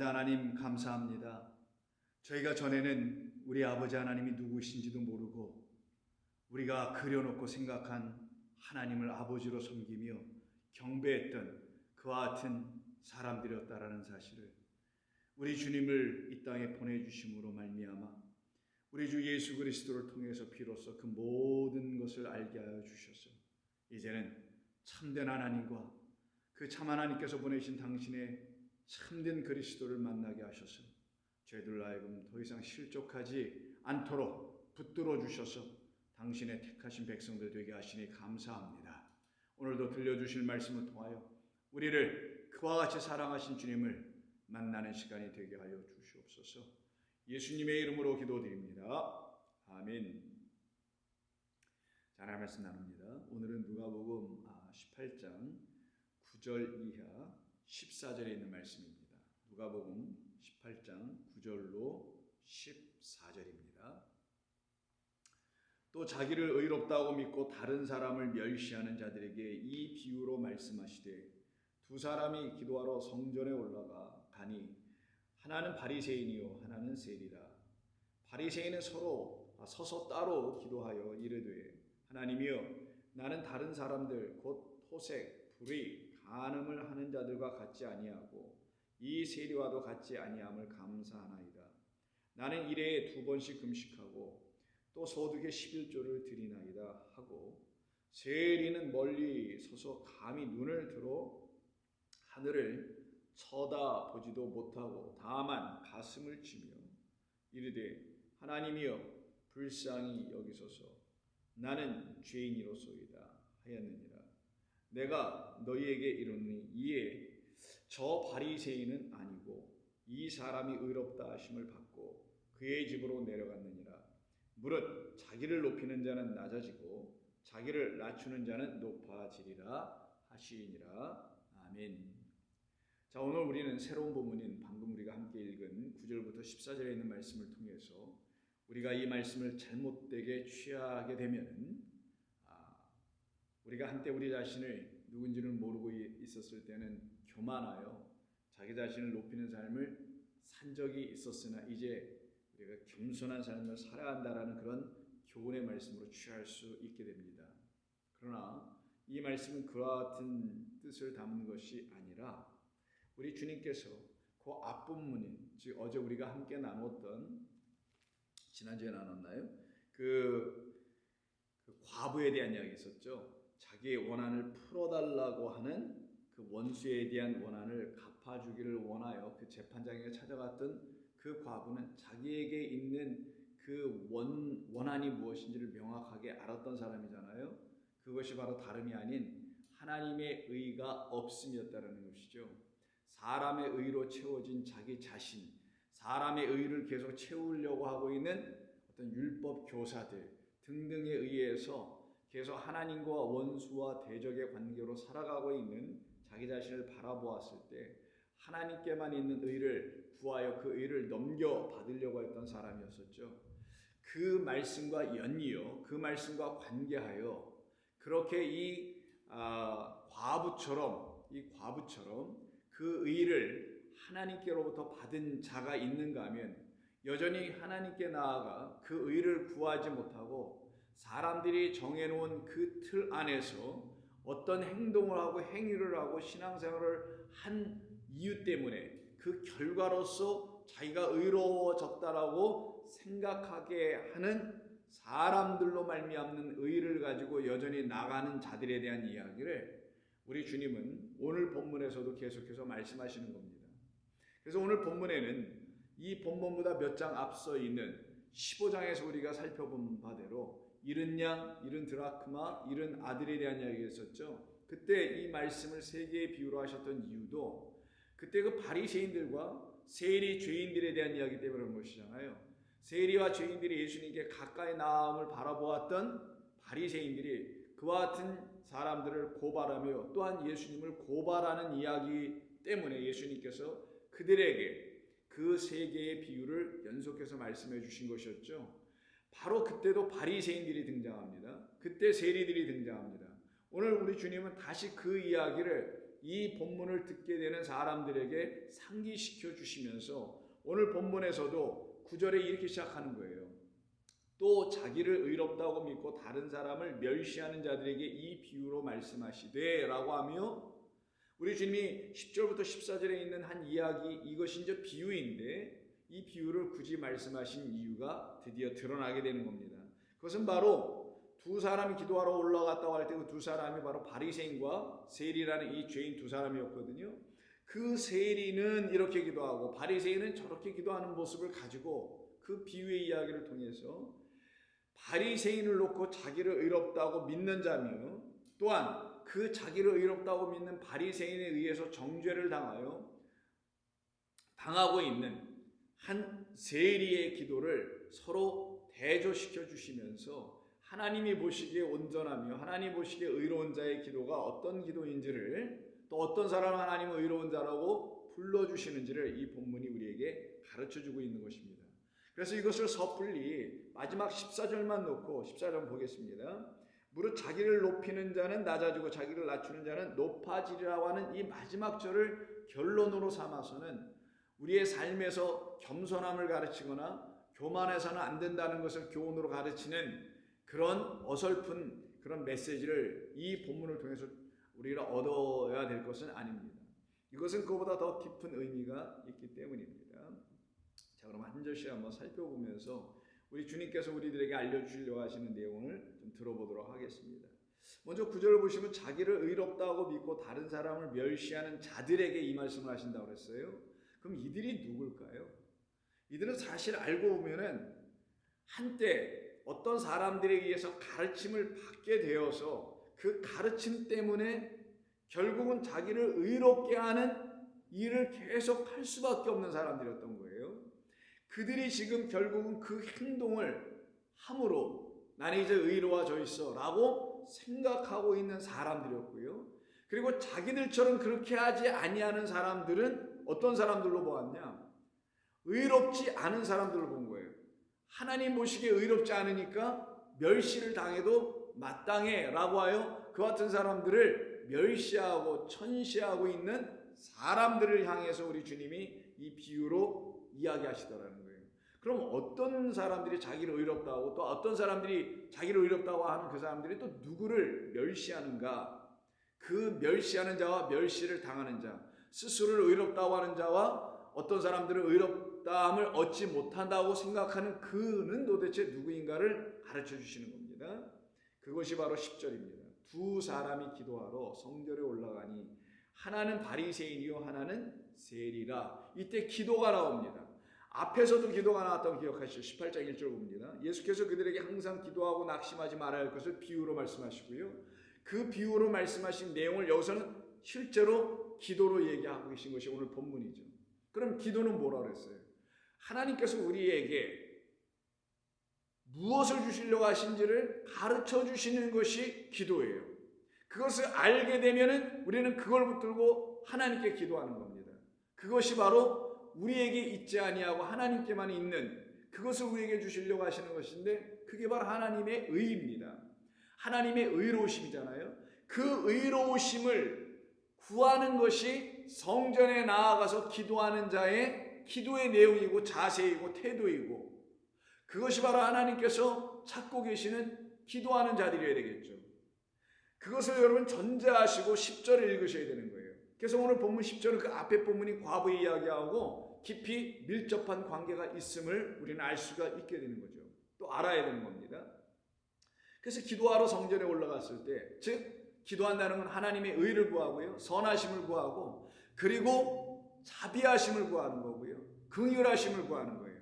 아버지 하나님 감사합니다. 저희가 전에는 우리 아버지 하나님이 누구신지도 모르고 우리가 그려놓고 생각한 하나님을 아버지로 섬기며 경배했던 그와 같은 사람들이었다라는 사실을 우리 주님을 이 땅에 보내주심으로 말미암아 우리 주 예수 그리스도를 통해서 비로소 그 모든 것을 알게 하여 주셔서 이제는 참된 하나님과 그 참 하나님께서 보내신 당신의 참된 그리스도를 만나게 하셔서 저희들 하여금 더 이상 실족하지 않도록 붙들어 주셔서 당신의 택하신 백성들 되게 하시니 감사합니다. 오늘도 들려주실 말씀을 통하여 우리를 그와 같이 사랑하신 주님을 만나는 시간이 되게 하여 주시옵소서. 예수님의 이름으로 기도드립니다. 아멘. 자, 하나님 말씀 나눕니다. 오늘은 누가복음 18장 9절 이하 14절에 있는 말씀입니다. 누가복음 18장 9절로 14절입니다. 또 자기를 의롭다고 믿고 다른 사람을 멸시하는 자들에게 이 비유로 말씀하시되 두 사람이 기도하러 성전에 올라가 가니 하나는 바리새인이요 하나는 세리라. 바리새인은 서서 따로 기도하여 이르되 하나님이여 나는 다른 사람들 곧 토색, 불의, 간음을 하는 자들과 같지 아니하고 이 세리와도 같지 아니함을 감사하나이다. 나는 일해에 2번씩 금식하고 또 소득의 11조를 드리나이다 하고 세리는 멀리 서서 감히 눈을 들어 하늘을 쳐다보지도 못하고 다만 가슴을 치며 이르되 하나님이여 불쌍히 여기소서 나는 죄인이로소이다 하였느니라. 내가 너희에게 이르노니 이에 저 바리새인은 아니고 이 사람이 의롭다 하심을 받고 그의 집으로 내려갔느니라. 무릇 자기를 높이는 자는 낮아지고 자기를 낮추는 자는 높아지리라 하시니라. 아멘. 자, 오늘 우리는 새로운 본문인 방금 우리가 함께 읽은 9절부터 14절에 있는 말씀을 통해서 우리가 이 말씀을 잘못되게 취하게 되면은 우리가 한때 우리 자신을 누군지를 모르고 있었을 때는 교만하여 자기 자신을 높이는 삶을 산 적이 있었으나 이제 우리가 겸손한 삶을 살아야 한다라는 그런 교훈의 말씀으로 취할 수 있게 됩니다. 그러나 이 말씀은 그와 같은 뜻을 담은 것이 아니라 우리 주님께서 그 앞본문인 즉 어제 우리가 함께 나눴던 지난주에 나눴나요? 그 과부에 대한 이야기 있었죠. 자기의 원한을 풀어달라고 하는 그 원수에 대한 원한을 갚아주기를 원하여 그 재판장에게 찾아갔던 그 과부는 자기에게 있는 그 원한이 무엇인지를 명확하게 알았던 사람이잖아요. 그것이 바로 다름이 아닌 하나님의 의가 없음이었다는 것이죠. 사람의 의로 채워진 자기 자신, 사람의 의를 계속 채우려고 하고 있는 어떤 율법 교사들 등등에 의해서 계속 하나님과 원수와 대적의 관계로 살아가고 있는 자기 자신을 바라보았을 때 하나님께만 있는 의를 구하여 그 의를 넘겨받으려고 했던 사람이었었죠. 그 말씀과 연이어 그 말씀과 관계하여 그렇게 이 과부처럼 그 의를 하나님께로부터 받은 자가 있는가 하면 여전히 하나님께 나아가 그 의를 구하지 못하고 사람들이 정해놓은 그 틀 안에서 어떤 행동을 하고 행위를 하고 신앙생활을 한 이유 때문에 그 결과로서 자기가 의로워졌다라고 생각하게 하는 사람들로 말미암는 의를 가지고 여전히 나가는 자들에 대한 이야기를 우리 주님은 오늘 본문에서도 계속해서 말씀하시는 겁니다. 그래서 오늘 본문에는 이 본문보다 몇 장 앞서 있는 15장에서 우리가 살펴본 바대로 잃은 양, 잃은 드라크마, 잃은 아들에 대한 이야기가 있었죠. 그때 이 말씀을 세 개의 비유로 하셨던 이유도 그때 그 바리새인들과 세리 죄인들에 대한 이야기 때문에 그런 것이잖아요. 세리와 죄인들이 예수님께 가까이 나옴을 바라보았던 바리새인들이 그와 같은 사람들을 고발하며 또한 예수님을 고발하는 이야기 때문에 예수님께서 그들에게 그 세 개의 비유를 연속해서 말씀해 주신 것이었죠. 바로 그때도 바리새인들이 등장합니다. 그때 세리들이 등장합니다. 오늘 우리 주님은 다시 그 이야기를 이 본문을 듣게 되는 사람들에게 상기시켜 주시면서 오늘 본문에서도 9절에 이렇게 시작하는 거예요. 또 자기를 의롭다고 믿고 다른 사람을 멸시하는 자들에게 이 비유로 말씀하시되 라고 하며, 우리 주님이 10절부터 14절에 있는 한 이야기, 이것이 이제 비유인데 이 비유를 굳이 말씀하신 이유가 드디어 드러나게 되는 겁니다. 그것은 바로 두 사람이 기도하러 올라갔다고 할 때 그 두 사람이 바로 바리새인과 세리라는 이 죄인 두 사람이었거든요. 그 세리는 이렇게 기도하고 바리새인은 저렇게 기도하는 모습을 가지고 그 비유의 이야기를 통해서 바리새인을 놓고 자기를 의롭다고 믿는 자며, 또한 그 자기를 의롭다고 믿는 바리새인에 의해서 정죄를 당하고 있는 한 세리의 기도를 서로 대조시켜 주시면서 하나님이 보시기에 온전하며 하나님 보시기에 의로운 자의 기도가 어떤 기도인지를, 또 어떤 사람을 하나님은 의로운 자라고 불러주시는지를 이 본문이 우리에게 가르쳐주고 있는 것입니다. 그래서 이것을 섣불리 마지막 14절만 놓고 14절 보겠습니다. 무릇 자기를 높이는 자는 낮아지고 자기를 낮추는 자는 높아지리라고 하는 이 마지막 절을 결론으로 삼아서는 우리의 삶에서 겸손함을 가르치거나 교만해서는 안 된다는 것을 교훈으로 가르치는 그런 어설픈 그런 메시지를 이 본문을 통해서 우리가 얻어야 될 것은 아닙니다. 이것은 그보다 더 깊은 의미가 있기 때문입니다. 자, 그럼 한 절씩 한번 살펴보면서 우리 주님께서 우리들에게 알려주시려고 하시는 내용을 좀 들어보도록 하겠습니다. 먼저 9절을 보시면 자기를 의롭다고 믿고 다른 사람을 멸시하는 자들에게 이 말씀을 하신다고 그랬어요. 그럼 이들이 누굴까요? 이들은 사실 알고 보면은 한때 어떤 사람들에 의해서 가르침을 받게 되어서 그 가르침 때문에 결국은 자기를 의롭게 하는 일을 계속 할 수밖에 없는 사람들이었던 거예요. 그들이 지금 결국은 그 행동을 함으로 나는 이제 의로워져 있어 라고 생각하고 있는 사람들이었고요. 그리고 자기들처럼 그렇게 하지 아니하는 사람들은 어떤 사람들로 보았냐? 의롭지 않은 사람들로 본 거예요. 하나님 보시기에 의롭지 않으니까 멸시를 당해도 마땅해 라고 하여 그 같은 사람들을 멸시하고 천시하고 있는 사람들을 향해서 우리 주님이 이 비유로 이야기하시더라는 거예요. 그럼 어떤 사람들이 자기를 의롭다고 하고 또 어떤 사람들이 자기를 의롭다고 하는 그 사람들이 또 누구를 멸시하는가? 그 멸시하는 자와 멸시를 당하는 자, 스스로를 의롭다고 하는 자와 어떤 사람들은 의롭다함을 얻지 못한다고 생각하는 그는 도대체 누구인가를 가르쳐 주시는 겁니다. 그것이 바로 10절입니다. 두 사람이 기도하러 성전에 올라가니 하나는 바리새인이요 하나는 세리라. 이때 기도가 나옵니다. 앞에서도 기도가 나왔던 거 기억하시죠? 18장 1절 봅니다. 예수께서 그들에게 항상 기도하고 낙심하지 말아야 할 것을 비유로 말씀하시고요. 그 비유로 말씀하신 내용을 여기서는 실제로 기도로 얘기하고 계신 것이 오늘 본문이죠. 그럼 기도는 뭐라 그랬어요? 하나님께서 우리에게 무엇을 주시려고 하신지를 가르쳐 주시는 것이 기도예요. 그것을 알게 되면은 우리는 그걸 붙들고 하나님께 기도하는 겁니다. 그것이 바로 우리에게 있지 아니하고 하나님께만 있는 그것을 우리에게 주시려고 하시는 것인데 그게 바로 하나님의 의입니다. 하나님의 의로우심이잖아요. 그 의로우심을 구하는 것이 성전에 나아가서 기도하는 자의 기도의 내용이고 자세이고 태도이고 그것이 바로 하나님께서 찾고 계시는 기도하는 자들이어야 되겠죠. 그것을 여러분 전제하시고 10절을 읽으셔야 되는 거예요. 그래서 오늘 본문 10절은 그 앞에 본문이 과부의 이야기하고 깊이 밀접한 관계가 있음을 우리는 알 수가 있게 되는 거죠. 또 알아야 되는 겁니다. 그래서 기도하러 성전에 올라갔을 때, 즉 기도한다는 건 하나님의 의를 구하고요, 선하심을 구하고, 그리고 자비하심을 구하는 거고요, 긍휼하심을 구하는 거예요.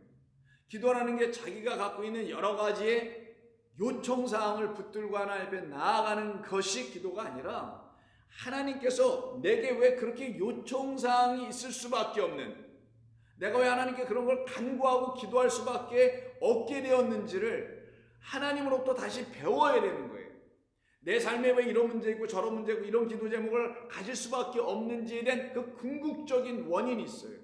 기도라는 게 자기가 갖고 있는 여러 가지의 요청사항을 붙들고 하나님 앞에 나아가는 것이 기도가 아니라 하나님께서 내게 왜 그렇게 요청사항이 있을 수밖에 없는, 내가 왜 하나님께 그런 걸 간구하고 기도할 수밖에 없게 되었는지를 하나님으로부터 다시 배워야 되는 거예요. 내 삶에 왜 이런 문제 있고 저런 문제 있고 이런 기도 제목을 가질 수밖에 없는지에 대한 그 궁극적인 원인이 있어요.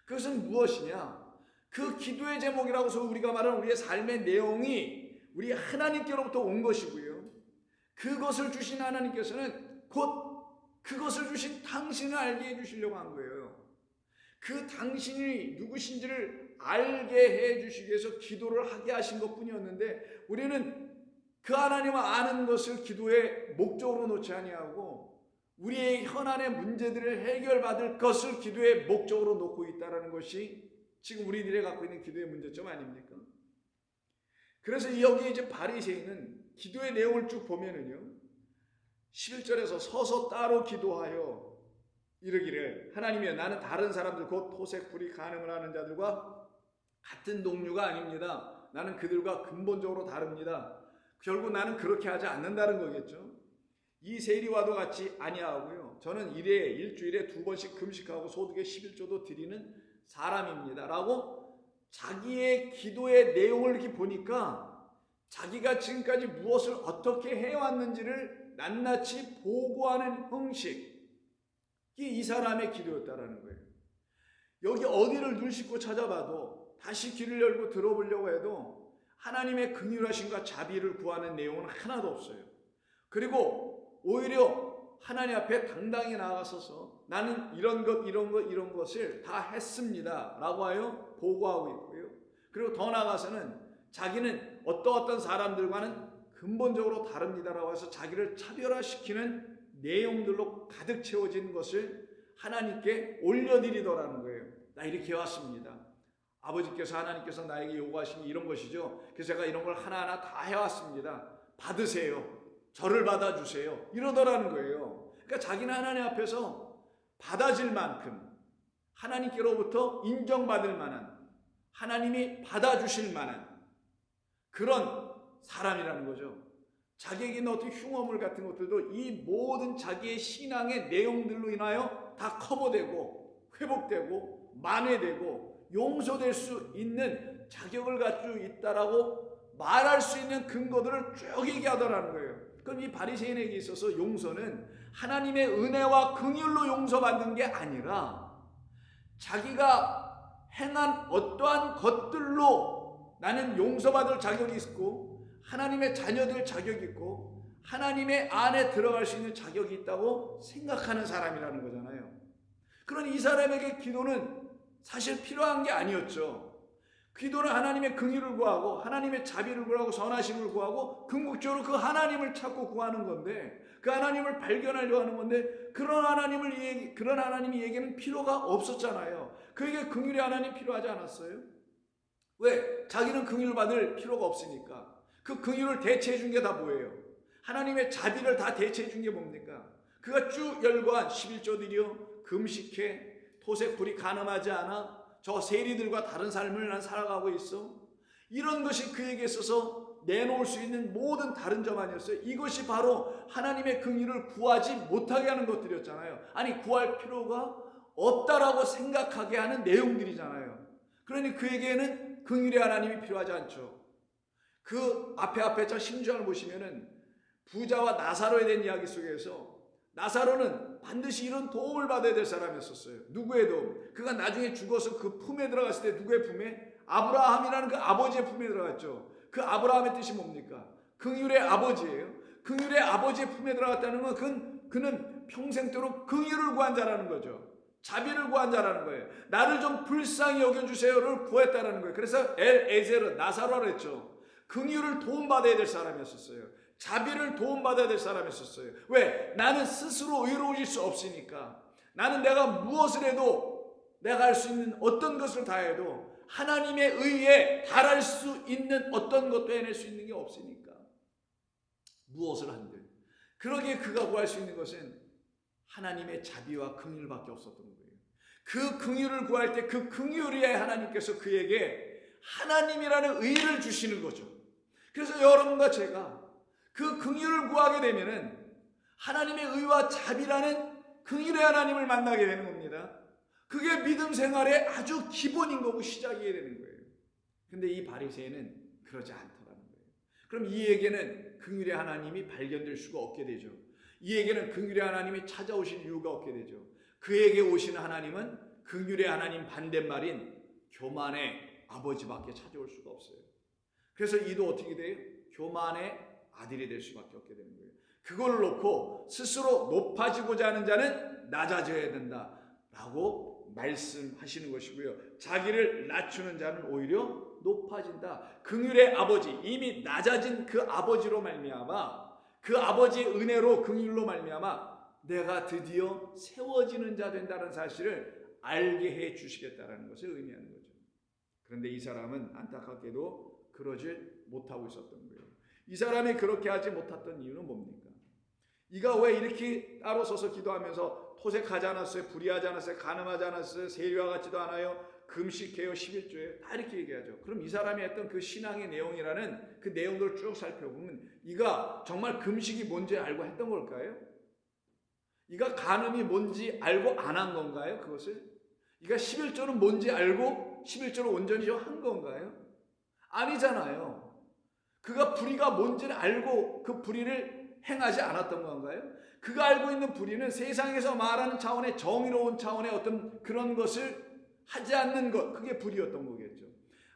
그것은 무엇이냐? 그 기도의 제목이라고 해서 우리가 말하는 우리의 삶의 내용이 우리 하나님께로부터 온 것이고요. 그것을 주신 하나님께서는 곧 그것을 주신 당신을 알게 해주시려고 한 거예요. 그 당신이 누구신지를 알게 해주시기 위해서 기도를 하게 하신 것뿐이었는데, 우리는 그 하나님을 아는 것을 기도의 목적으로 놓지 아니하고 우리의 현안의 문제들을 해결받을 것을 기도의 목적으로 놓고 있다는 것이 지금 우리들이 갖고 있는 기도의 문제점 아닙니까? 그래서 여기 이제 바리새인은 기도의 내용을 쭉 보면은요, 11절에서 서서 따로 기도하여 이르기를, 하나님이여, 나는 다른 사람들 곧 토색 불이 간음을 하는 자들과 같은 동류가 아닙니다. 나는 그들과 근본적으로 다릅니다. 결국 나는 그렇게 하지 않는다는 거겠죠. 이 세리와도 같이 아니하고요, 저는 일주일에 2번씩 금식하고 소득의 11조도 드리는 사람입니다 라고 자기의 기도의 내용을 이렇게 보니까 자기가 지금까지 무엇을 어떻게 해왔는지를 낱낱이 보고하는 형식이 이 사람의 기도였다라는 거예요. 여기 어디를 눈 씻고 찾아봐도, 다시 귀를 열고 들어보려고 해도 하나님의 긍휼하심과 자비를 구하는 내용은 하나도 없어요. 그리고 오히려 하나님 앞에 당당히 나아가서서 나는 이런 것을 다 했습니다 라고 하여 보고하고 있고요. 그리고 더 나아가서는 자기는 어떤 사람들과는 근본적으로 다릅니다라고 해서 자기를 차별화시키는 내용들로 가득 채워진 것을 하나님께 올려드리더라는 거예요. 나 이렇게 해왔습니다. 아버지께서, 하나님께서 나에게 요구하신 이런 것이죠. 그래서 제가 이런 걸 하나하나 다 해왔습니다. 받으세요. 저를 받아주세요. 이러더라는 거예요. 그러니까 자기는 하나님 앞에서 받아질 만큼, 하나님께로부터 인정받을 만한, 하나님이 받아주실 만한 그런 사람이라는 거죠. 자기에게 있는 어떤 흉어물 같은 것들도 이 모든 자기의 신앙의 내용들로 인하여 다 커버되고 회복되고 만회되고 용서될 수 있는 자격을 가지고 있다라고 말할 수 있는 근거들을 쭉 얘기하더라는 거예요. 그럼 이 바리새인에게 있어서 용서는 하나님의 은혜와 긍휼로 용서받는 게 아니라 자기가 행한 어떠한 것들로 나는 용서받을 자격이 있고 하나님의 자녀될 자격이 있고 하나님의 안에 들어갈 수 있는 자격이 있다고 생각하는 사람이라는 거잖아요. 그러니 이 사람에게 기도는 사실 필요한 게 아니었죠. 기도는 하나님의 긍휼을 구하고 하나님의 자비를 구하고 선하심을 구하고 궁극적으로 그 하나님을 찾고 구하는 건데, 그 하나님을 발견하려고 하는 건데, 그런 하나님에게는 필요가 없었잖아요. 그에게 긍휼의 하나님 필요하지 않았어요? 왜? 자기는 긍휼을 받을 필요가 없으니까. 그 긍휼을 대체해 준 게 다 뭐예요? 하나님의 자비를 다 대체해 준 게 뭡니까? 그가 쭉 열거한 11조 드려, 금식해, 토색 불이 간음하지 않아, 저 세리들과 다른 삶을 난 살아가고 있어, 이런 것이 그에게 있어서 내놓을 수 있는 모든 다른 점 아니었어요? 이것이 바로 하나님의 긍휼을 구하지 못하게 하는 것들이었잖아요. 아니, 구할 필요가 없다라고 생각하게 하는 내용들이잖아요. 그러니 그에게는 긍휼의 하나님이 필요하지 않죠. 그 앞에 저 16장을 보시면은 부자와 나사로에 대한 이야기 속에서 나사로는 반드시 이런 도움을 받아야 될 사람이었어요. 누구의 도움? 그가 나중에 죽어서 그 품에 들어갔을 때 누구의 품에? 아브라함이라는 그 아버지의 품에 들어갔죠. 그 아브라함의 뜻이 뭡니까? 긍휼의 아버지예요. 긍휼의 아버지의 품에 들어갔다는 건 그는 평생도록 긍휼을 구한 자라는 거죠. 자비를 구한 자라는 거예요. 나를 좀 불쌍히 여겨주세요를 구했다는 거예요. 그래서 엘에제르, 나사로라고 했죠. 긍휼을 도움받아야 될 사람이었어요. 자비를 도움받아야 될 사람이었어요. 왜? 나는 스스로 의로워질 수 없으니까. 나는 내가 무엇을 해도, 내가 할 수 있는 어떤 것을 다 해도 하나님의 의에 달할 수 있는 어떤 것도 해낼 수 있는 게 없으니까 무엇을 한들, 그러기에 그가 구할 수 있는 것은 하나님의 자비와 긍휼밖에 없었던 거예요. 그 긍휼을 구할 때 그 긍휼에 하나님께서 그에게 하나님이라는 의를 주시는 거죠. 그래서 여러분과 제가 그 긍휼을 구하게 되면은 하나님의 의와 자비라는 긍휼의 하나님을 만나게 되는 겁니다. 그게 믿음 생활의 아주 기본인 거고 시작이어야 되는 거예요. 근데 이 바리새인은 그러지 않더라는 거예요. 그럼 이에게는 긍휼의 하나님이 발견될 수가 없게 되죠. 이에게는 긍휼의 하나님이 찾아오실 이유가 없게 되죠. 그에게 오시는 하나님은 긍휼의 하나님 반대말인 교만의 아버지밖에 찾아올 수가 없어요. 그래서 이도 어떻게 돼요? 교만의 아들이 될 수밖에 없게 되는 거예요. 그걸 놓고 스스로 높아지고자 하는 자는 낮아져야 된다라고 말씀하시는 것이고요. 자기를 낮추는 자는 오히려 높아진다. 긍휼의 아버지, 이미 낮아진 그 아버지로 말미암아, 그 아버지의 은혜로 긍휼로 말미암아 내가 드디어 세워지는 자 된다는 사실을 알게 해 주시겠다라는 것을 의미하는 거죠. 그런데 이 사람은 안타깝게도 그러질 못하고 있었던 거예요. 이 사람이 그렇게 하지 못했던 이유는 뭡니까? 이가 왜 이렇게 따로 서서 기도하면서 토색하지 않았어요? 불의하지 않았어요? 간음하지 않았어요? 세리와 같지도 않아요? 금식해요? 11조예요? 다 이렇게 얘기하죠. 그럼 이 사람이 했던 그 신앙의 내용이라는 그 내용들을 쭉 살펴보면 이가 정말 금식이 뭔지 알고 했던 걸까요? 이가 간음이 뭔지 알고 안 한 건가요? 그것을? 이가 11조는 뭔지 알고 11조를 온전히 한 건가요? 아니잖아요. 그가 불의가 뭔지는 알고 그 불의를 행하지 않았던 건가요? 그가 알고 있는 불의는 세상에서 말하는 차원의 정의로운 차원의 어떤 그런 것을 하지 않는 것, 그게 불의였던 거겠죠.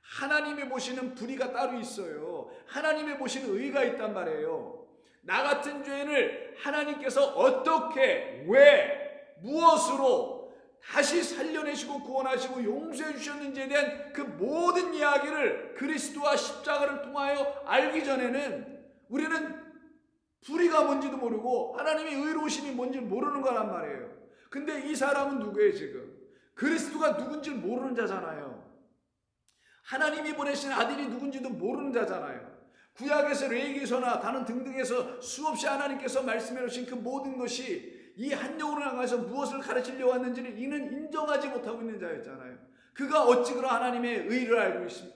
하나님이 보시는 불의가 따로 있어요. 하나님이 보시는 의가 있단 말이에요. 나 같은 죄인을 하나님께서 어떻게, 왜, 무엇으로 다시 살려내시고 구원하시고 용서해 주셨는지에 대한 그 모든 이야기를 그리스도와 십자가를 통하여 알기 전에는 우리는 불의가 뭔지도 모르고 하나님의 의로우심이 뭔지 모르는 거란 말이에요. 근데 이 사람은 누구예요 지금? 그리스도가 누군지 모르는 자잖아요. 하나님이 보내신 아들이 누군지도 모르는 자잖아요. 구약에서 레위기서나 다른 등등에서 수없이 하나님께서 말씀해 놓으신 그 모든 것이 이 한 영혼을 향해서 무엇을 가르치려 왔는지를 이는 인정하지 못하고 있는 자였잖아요. 그가 어찌 그런 하나님의 의를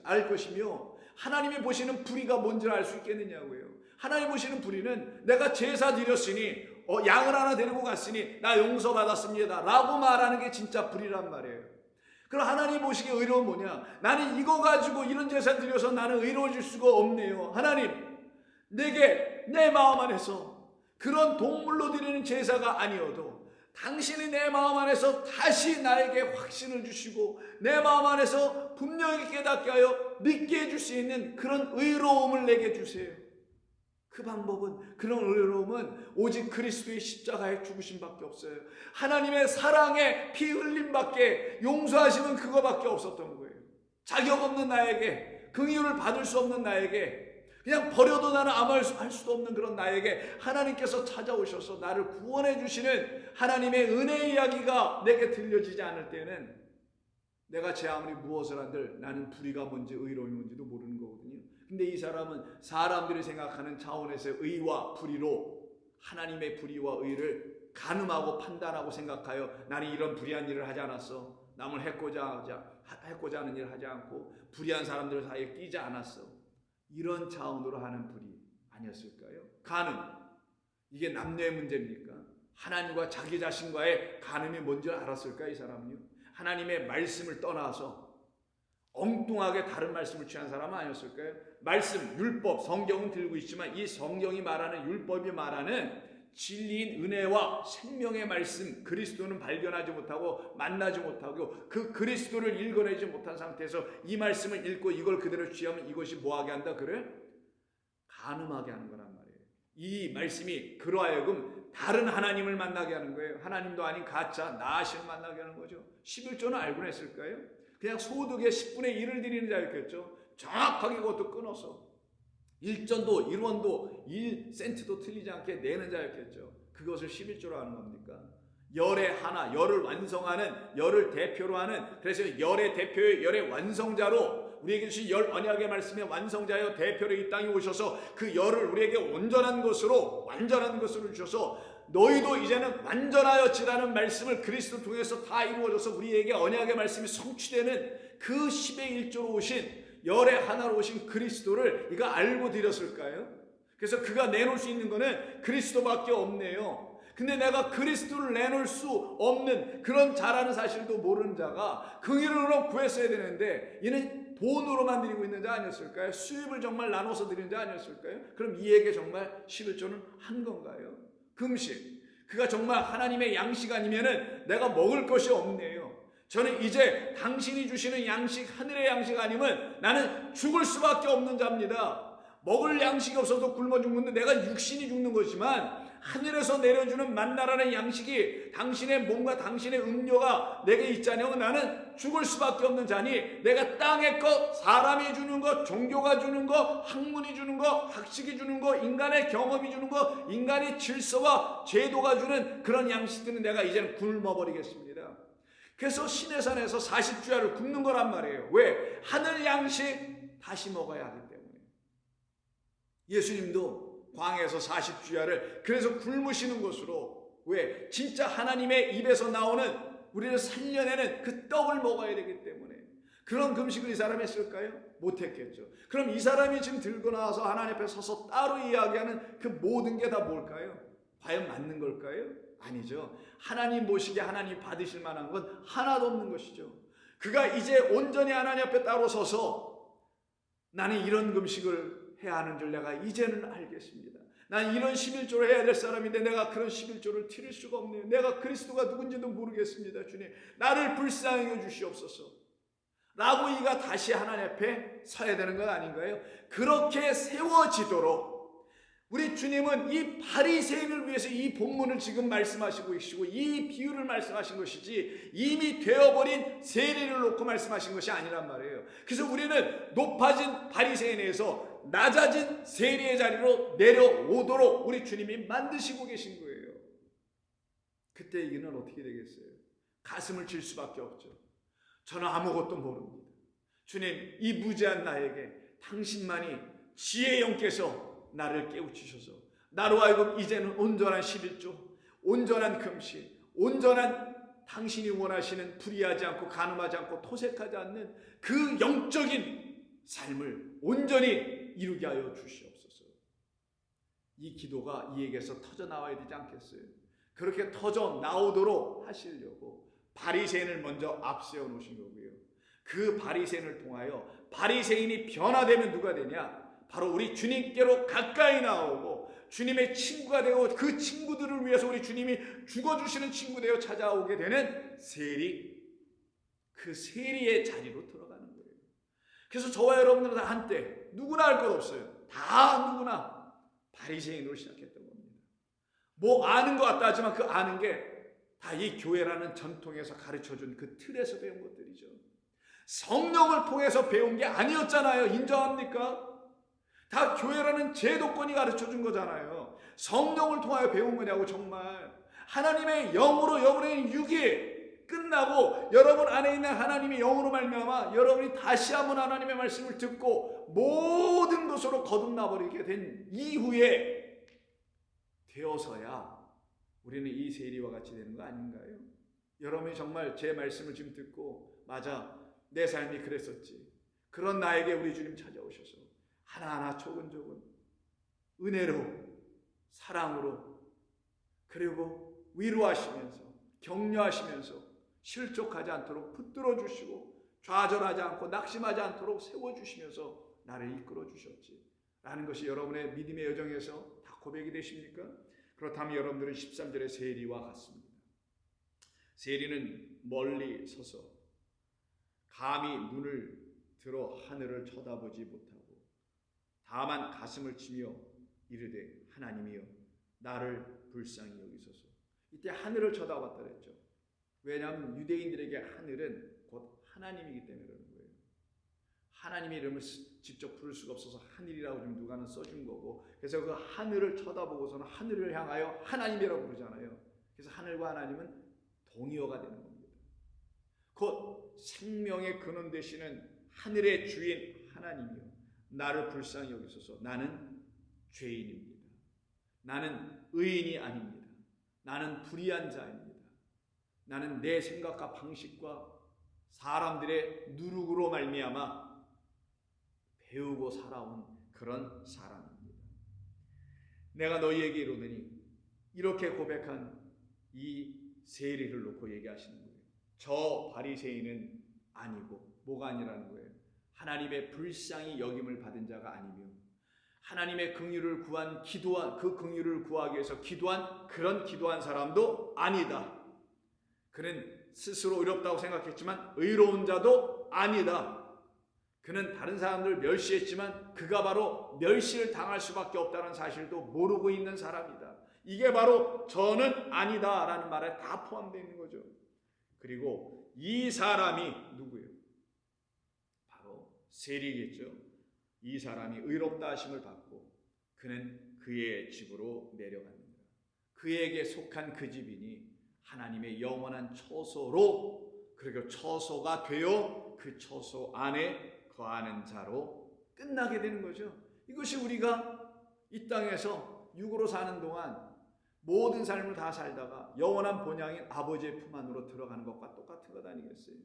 알 것이며 하나님이 보시는 불의가 뭔지를 알 수 있겠느냐고요. 하나님 보시는 불의는 내가 제사 드렸으니 양을 하나 데리고 갔으니 나 용서받았습니다 라고 말하는 게 진짜 불의란 말이에요. 그럼 하나님 보시기에 의로운 뭐냐? 나는 이거 가지고 이런 제사 드려서 나는 의로워질 수가 없네요. 하나님, 내게 내 마음 안에서 그런 동물로 드리는 제사가 아니어도 당신이 내 마음 안에서 다시 나에게 확신을 주시고 내 마음 안에서 분명히 깨닫게 하여 믿게 해줄 수 있는 그런 의로움을 내게 주세요. 그 방법은, 그런 의로움은 오직 그리스도의 십자가의 죽으심밖에 없어요. 하나님의 사랑의 피 흘림밖에, 용서하심은 그거밖에 없었던 거예요. 자격 없는 나에게, 긍휼을 받을 수 없는 나에게, 그냥 버려도 나는 아무 할 수도 없는 그런 나에게 하나님께서 찾아오셔서 나를 구원해 주시는 하나님의 은혜의 이야기가 내게 들려지지 않을 때는 내가 제 아무리 무엇을 한들 나는 불의가 뭔지 의로움이 뭔지도 모르는 거거든요. 근데 이 사람은 사람들이 생각하는 차원에서의 의와 불의로 하나님의 불의와 의를 가늠하고 판단하고 생각하여 나는 이런 불의한 일을 하지 않았어. 남을 해코자 하는 일을 하지 않고 불의한 사람들 사이에 끼지 않았어. 이런 차원으로 하는 불의 아니었을까요? 간음, 이게 남녀의 문제입니까? 하나님과 자기 자신과의 간음이 뭔지 알았을까 이 사람은요? 하나님의 말씀을 떠나서 엉뚱하게 다른 말씀을 취한 사람은 아니었을까요? 말씀, 율법, 성경은 들고 있지만 이 성경이 말하는 율법이 말하는 진리인 은혜와 생명의 말씀, 그리스도는 발견하지 못하고 만나지 못하고 그 그리스도를 읽어내지 못한 상태에서 이 말씀을 읽고 이걸 그대로 취하면 이것이 뭐하게 한다? 그래? 간음하게 하는 거란 말이에요. 이 말씀이 그러하여금 다른 하나님을 만나게 하는 거예요. 하나님도 아닌 가짜 나아신을 만나게 하는 거죠. 11조는 알고 했을까요? 그냥 소득의 10분의 1을 드리는 자였겠죠. 정확하게 그것도 끊어서 1전도 1원도 1센트도 틀리지 않게 내는 자였겠죠. 그것을 11조로 하는 겁니까? 열의 하나, 열을 완성하는, 열을 대표로 하는, 그래서 열의 대표의 열의 완성자로 우리에게 주신 열 언약의 말씀의 완성자여 대표로 이 땅에 오셔서 그 열을 우리에게 완전한 것으로 주셔서 너희도 이제는 완전하였지라는 말씀을 그리스도 통해서 다 이루어져서 우리에게 언약의 말씀이 성취되는 그 10의 1조로 오신 열의 하나로 오신 그리스도를 이가 알고 드렸을까요? 그래서 그가 내놓을 수 있는 거는 그리스도밖에 없네요. 근데 내가 그리스도를 내놓을 수 없는 그런 자라는 사실도 모르는 자가 긍휼으로 구했어야 되는데 이는 돈으로만 드리고 있는 자 아니었을까요? 수입을 정말 나눠서 드리는 자 아니었을까요? 그럼 이에게 정말 11조는 한 건가요? 금식, 그가 정말 하나님의 양식 아니면은 내가 먹을 것이 없네요. 저는 이제 당신이 주시는 양식, 하늘의 양식 아니면 나는 죽을 수밖에 없는 자입니다. 먹을 양식이 없어서 굶어 죽는데 내가 육신이 죽는 것이지만 하늘에서 내려주는 만나라는 양식이 당신의 몸과 당신의 음료가 내게 있자니 나는 죽을 수밖에 없는 자니 내가 땅의 것, 사람이 주는 것, 종교가 주는 것, 학문이 주는 것, 학식이 주는 것, 인간의 경험이 주는 것, 인간의 질서와 제도가 주는 그런 양식들은 내가 이제는 굶어버리겠습니다. 그래서 시내산에서 40주야를 굶는 거란 말이에요. 왜? 하늘 양식 다시 먹어야 하기 때문에. 예수님도 광야에서 40주야를 그래서 굶으시는 것으로, 왜? 진짜 하나님의 입에서 나오는 우리를 살려내는 그 떡을 먹어야 되기 때문에. 그런 금식을 이 사람이 했을까요? 못했겠죠. 그럼 이 사람이 지금 들고 나와서 하나님 앞에 서서 따로 이야기하는 그 모든 게 다 뭘까요? 과연 맞는 걸까요? 아니죠. 하나님 모시게 하나님 받으실 만한 건 하나도 없는 것이죠. 그가 이제 온전히 하나님 앞에 따로 서서 나는 이런 금식을 해야 하는 줄 내가 이제는 알겠습니다. 난 이런 11조를 해야 될 사람인데 내가 그런 11조를 치를 수가 없네요. 내가 그리스도가 누군지도 모르겠습니다. 주님, 나를 불쌍히 여주시옵소서 라고 이가 다시 하나님 앞에 서야 되는 건 아닌가요? 그렇게 세워지도록 우리 주님은 이 바리새인을 위해서 이 본문을 지금 말씀하시고 계시고 이 비유를 말씀하신 것이지 이미 되어버린 세리를 놓고 말씀하신 것이 아니란 말이에요. 그래서 우리는 높아진 바리새인에서 낮아진 세리의 자리로 내려오도록 우리 주님이 만드시고 계신 거예요. 그때 이는 어떻게 되겠어요? 가슴을 칠 수밖에 없죠. 저는 아무것도 모릅니다. 주님, 이 무지한 나에게 당신만이 지혜의 영께서 나를 깨우치셔서 나로 하여금 이제는 온전한 11조, 온전한 금식, 온전한 당신이 원하시는 불의하지 않고 간음하지 않고 토색하지 않는 그 영적인 삶을 온전히 이루게 하여 주시옵소서. 이 기도가 이에게서 터져 나와야 되지 않겠어요? 그렇게 터져 나오도록 하시려고 바리새인을 먼저 앞세워 놓으신 거고요. 그 바리새인을 통하여 바리새인이 변화되면 누가 되냐? 바로 우리 주님께로 가까이 나오고 주님의 친구가 되고 그 친구들을 위해서 우리 주님이 죽어주시는 친구 되어 찾아오게 되는 세리, 그 세리의 자리로 들어가는 거예요. 그래서 저와 여러분들은 다 한때 누구나 할 것 없어요. 다 누구나 바리새인으로 시작했던 겁니다. 뭐 아는 것 같다 하지만 그 아는 게 다 이 교회라는 전통에서 가르쳐준 그 틀에서 배운 것들이죠. 성령을 통해서 배운 게 아니었잖아요. 인정합니까? 다 교회라는 제도권이 가르쳐준 거잖아요. 성령을 통하여 배운 거냐고. 정말 하나님의 영으로 여러분의 육이 끝나고 여러분 안에 있는 하나님의 영으로 말미암아 여러분이 다시 한번 하나님의 말씀을 듣고 모든 것으로 거듭나버리게 된 이후에 되어서야 우리는 이 세리와 같이 되는 거 아닌가요? 여러분이 정말 제 말씀을 지금 듣고 맞아, 내 삶이 그랬었지, 그런 나에게 우리 주님 찾아오셔서 하나하나 조근조근 은혜로, 사랑으로, 그리고 위로하시면서 격려하시면서 실족하지 않도록 붙들어 주시고 좌절하지 않고 낙심하지 않도록 세워주시면서 나를 이끌어 주셨지 라는 것이 여러분의 믿음의 여정에서 다 고백이 되십니까? 그렇다면 여러분들은 13절의 세리와 같습니다. 세리는 멀리 서서 감히 눈을 들어 하늘을 쳐다보지 못하고 다만 가슴을 치며 이르되 하나님이여 나를 불쌍히 여기소서. 이때 하늘을 쳐다봤다 그랬죠. 왜냐하면 유대인들에게 하늘은 곧 하나님이기 때문에 그러는 거예요. 하나님의 이름을 직접 부를 수가 없어서 하늘이라고 좀 누가는 써준 거고, 그래서 그 하늘을 쳐다보고서는 하늘을 향하여 하나님이라고 부르잖아요. 그래서 하늘과 하나님은 동의어가 되는 겁니다. 곧 생명의 근원 되시는 하늘의 주인 하나님이요 나를 불쌍히 여기소서. 나는 죄인입니다. 나는 의인이 아닙니다. 나는 불의한 자입니다. 나는 내 생각과 방식과 사람들의 누룩으로 말미암아 배우고 살아온 그런 사람입니다. 내가 너희에게 이르노니, 이렇게 고백한 이 세리를 놓고 얘기하시는 거예요. 저 바리새인은 아니고, 뭐가 아니라는 거예요? 하나님의 불쌍히 여김을 받은 자가 아니며 하나님의 긍휼을 구한 기도한 그 긍휼을 구하기 위해서 기도한 그런 기도한 사람도 아니다. 그는 스스로 의롭다고 생각했지만 의로운 자도 아니다. 그는 다른 사람들을 멸시했지만 그가 바로 멸시를 당할 수밖에 없다는 사실도 모르고 있는 사람이다. 이게 바로 저는 아니다라는 말에 다 포함되어 있는 거죠. 그리고 이 사람이 누구예요? 바로 세리겠죠. 이 사람이 의롭다 하심을 받고 그는 그의 집으로 내려갑니다. 그에게 속한 그 집이니 하나님의 영원한 처소로, 그리고 처소가 되어 그 처소 안에 거하는 자로 끝나게 되는 거죠. 이것이 우리가 이 땅에서 육으로 사는 동안 모든 삶을 다 살다가 영원한 본향인 아버지의 품 안으로 들어가는 것과 똑같은 것 아니겠어요?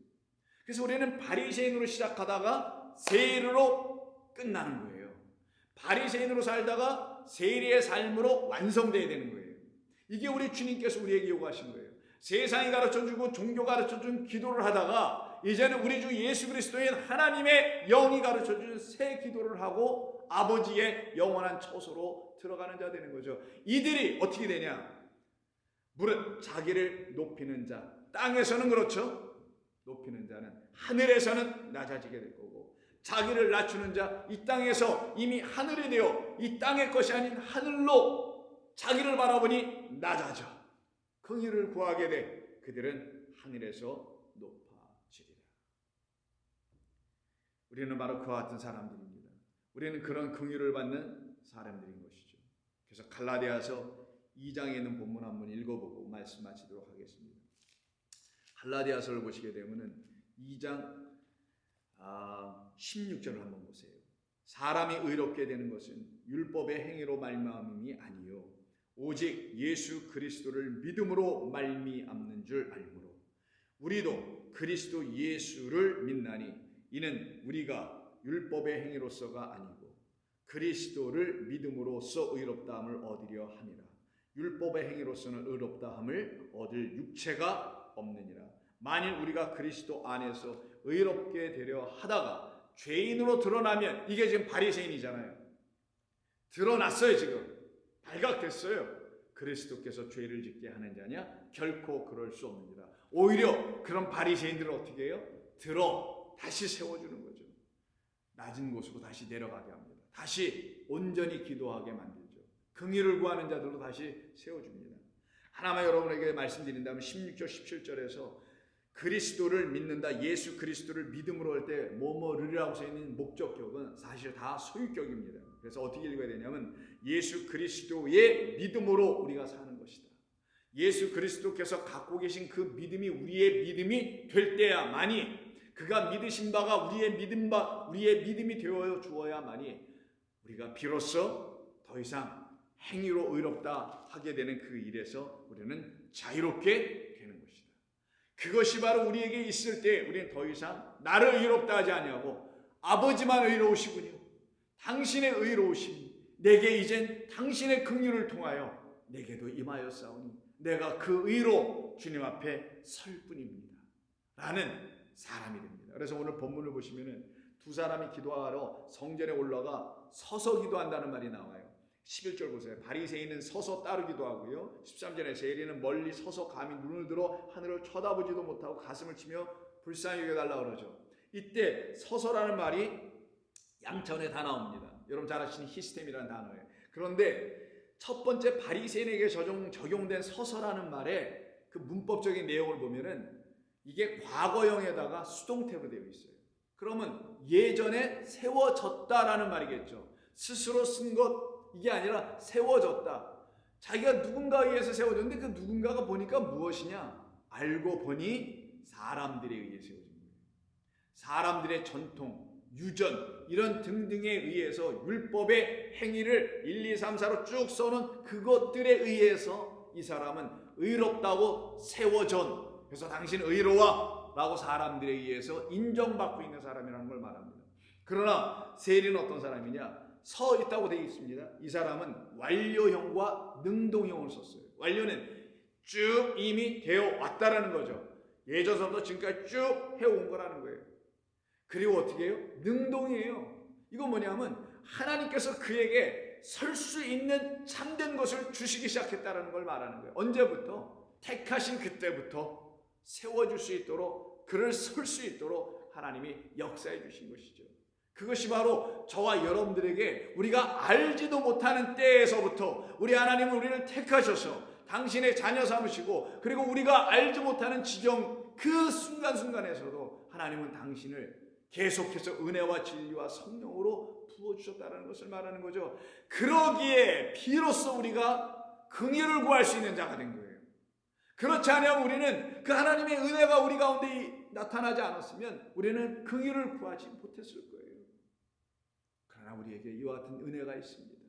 그래서 우리는 바리새인으로 시작하다가 세리로 끝나는 거예요. 바리새인으로 살다가 세리의 삶으로 완성되어야 되는 거예요. 이게 우리 주님께서 우리에게 요구하신 거예요. 세상이 가르쳐주고 종교가 가르쳐준 기도를 하다가 이제는 우리 주 예수 그리스도인 하나님의 영이 가르쳐준 새 기도를 하고 아버지의 영원한 처소로 들어가는 자 되는 거죠. 이들이 어떻게 되냐? 무릇 자기를 높이는 자, 땅에서는 그렇죠. 높이는 자는 하늘에서는 낮아지게 될 거고, 자기를 낮추는 자, 이 땅에서 이미 하늘이 되어 이 땅의 것이 아닌 하늘로 자기를 바라보니 낮아져 긍휼을 구하게 돼 그들은 하늘에서 높아지리라. 우리는 바로 그와 같은 사람들입니다. 우리는 그런 긍휼을 받는 사람들인 것이죠. 그래서 갈라디아서 2장에 있는 본문 한번 읽어보고 말씀 마치도록 하겠습니다. 갈라디아서를 보시게 되면은 2장 16절을 한번 보세요. 사람이 의롭게 되는 것은 율법의 행위로 말미암음이 아니요 오직 예수 그리스도를 믿음으로 말미암는 줄 알므로 우리도 그리스도 예수를 믿나니 이는 우리가 율법의 행위로서가 아니고 그리스도를 믿음으로써 의롭다함을 얻으려 함이라. 율법의 행위로서는 의롭다함을 얻을 육체가 없느니라. 만일 우리가 그리스도 안에서 의롭게 되려 하다가 죄인으로 드러나면, 이게 지금 바리새인이잖아요. 드러났어요. 지금 발각됐어요. 그리스도께서 죄를 짓게 하는 자냐? 결코 그럴 수 없느니라. 오히려 그런 바리새인들을 어떻게 해요? 다시 세워주는 거죠. 낮은 곳으로 다시 내려가게 합니다. 다시 온전히 기도하게 만들죠. 긍휼을 구하는 자들로 다시 세워줍니다. 하나만 여러분에게 말씀드린다면 16절 17절에서 그리스도를 믿는다, 예수 그리스도를 믿음으로 할 때 뭐뭐르라고 써있는 목적격은 사실 다 소유격입니다. 그래서 어떻게 읽어야 되냐면 예수 그리스도의 믿음으로 우리가 사는 것이다. 예수 그리스도께서 갖고 계신 그 믿음이 우리의 믿음이 될 때야만이, 그가 믿으신 바가 우리의 믿음이 되어 주어야만이 우리가 비로소 더 이상 행위로 의롭다 하게 되는 그 일에서 우리는 자유롭게 되는 것이다. 그것이 바로 우리에게 있을 때 우리는 더 이상 나를 의롭다 하지 아니하고 아버지만 의로우시군요. 당신의 의로우심이 내게 이젠 당신의 긍휼을 통하여 내게도 임하였사오니 내가 그 의로 주님 앞에 설 뿐입니다 라는 사람이 됩니다. 그래서 오늘 본문을 보시면은 두 사람이 기도하러 성전에 올라가 서서 기도한다는 말이 나와요. 11절 보세요. 바리새인은 서서 따르기도 하고요. 13절에 세리는 멀리 서서 감히 눈을 들어 하늘을 쳐다보지도 못하고 가슴을 치며 불쌍히 여겨달라고 그러죠. 이때 서서라는 말이 양천에 다 나옵니다. 여러분 잘 아시는 히스템이라는 단어예요. 그런데 첫 번째 바리새인에게 적용된 서서라는 말의 그 문법적인 내용을 보면은 이게 과거형에다가 수동태로 되어 있어요. 그러면 예전에 세워졌다라는 말이겠죠. 스스로 쓴 것 이게 아니라 세워졌다. 자기가 누군가에 의해서 세워졌는데 그 누군가가 보니까 무엇이냐? 알고 보니 사람들에 의해 세워진 거예요. 사람들의 전통, 유전 이런 등등에 의해서 율법의 행위를 1, 2, 3, 4로 쭉 써놓은 그것들에 의해서 이 사람은 의롭다고 세워전, 그래서 당신 의로워 라고 사람들에 의해서 인정받고 있는 사람이라는 걸 말합니다. 그러나 세리는 어떤 사람이냐? 서 있다고 되어 있습니다. 이 사람은 완료형과 능동형을 썼어요. 완료는 쭉 이미 되어 왔다라는 거죠. 예전서부터 지금까지 쭉 해온 거라는 거예요. 그리고 어떻게 해요? 능동이에요. 이건 뭐냐면 하나님께서 그에게 설 수 있는 참된 것을 주시기 시작했다는 걸 말하는 거예요. 언제부터? 택하신 그때부터 세워줄 수 있도록, 그를 설 수 있도록 하나님이 역사해 주신 것이죠. 그것이 바로 저와 여러분들에게 우리가 알지도 못하는 때에서부터 우리 하나님은 우리를 택하셔서 당신의 자녀 삼으시고, 그리고 우리가 알지 못하는 지경 그 순간순간에서도 하나님은 당신을 계속해서 은혜와 진리와 성령으로 부어주셨다는 것을 말하는 거죠. 그러기에 비로소 우리가 긍휼을 구할 수 있는 자가 된 거예요. 그렇지 않으면 우리는 그 하나님의 은혜가 우리 가운데 나타나지 않았으면 우리는 긍휼을 구하지 못했을 거예요. 그러나 우리에게 이와 같은 은혜가 있습니다.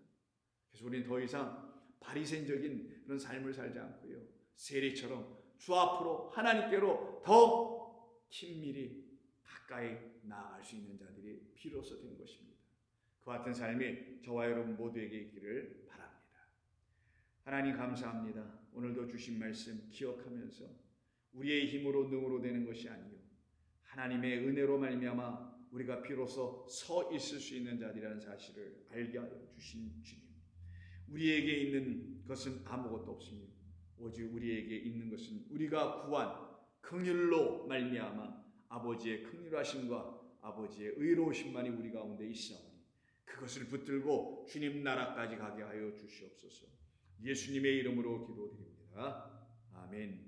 그래서 우리는 더 이상 바리새인적인 그런 삶을 살지 않고요, 세리처럼 주 앞으로 하나님께로 더 긴밀히 가까이 나아갈 수 있는 자들이 비로소 된 것입니다. 그와 같은 삶이 저와 여러분 모두에게 있기를 바랍니다. 하나님 감사합니다. 오늘도 주신 말씀 기억하면서 우리의 힘으로 능으로 되는 것이 아니요 하나님의 은혜로 말미암아 우리가 비로소 서 있을 수 있는 자들이라는 사실을 알게 하여 주신 주님, 우리에게 있는 것은 아무것도 없으며 오직 우리에게 있는 것은 우리가 구한 긍휼로 말미암아 아버지의 긍휼하심과 아버지의 의로우심만이 우리 가운데 있사오니 그것을 붙들고 주님 나라까지 가게 하여 주시옵소서. 예수님의 이름으로 기도드립니다. 아멘.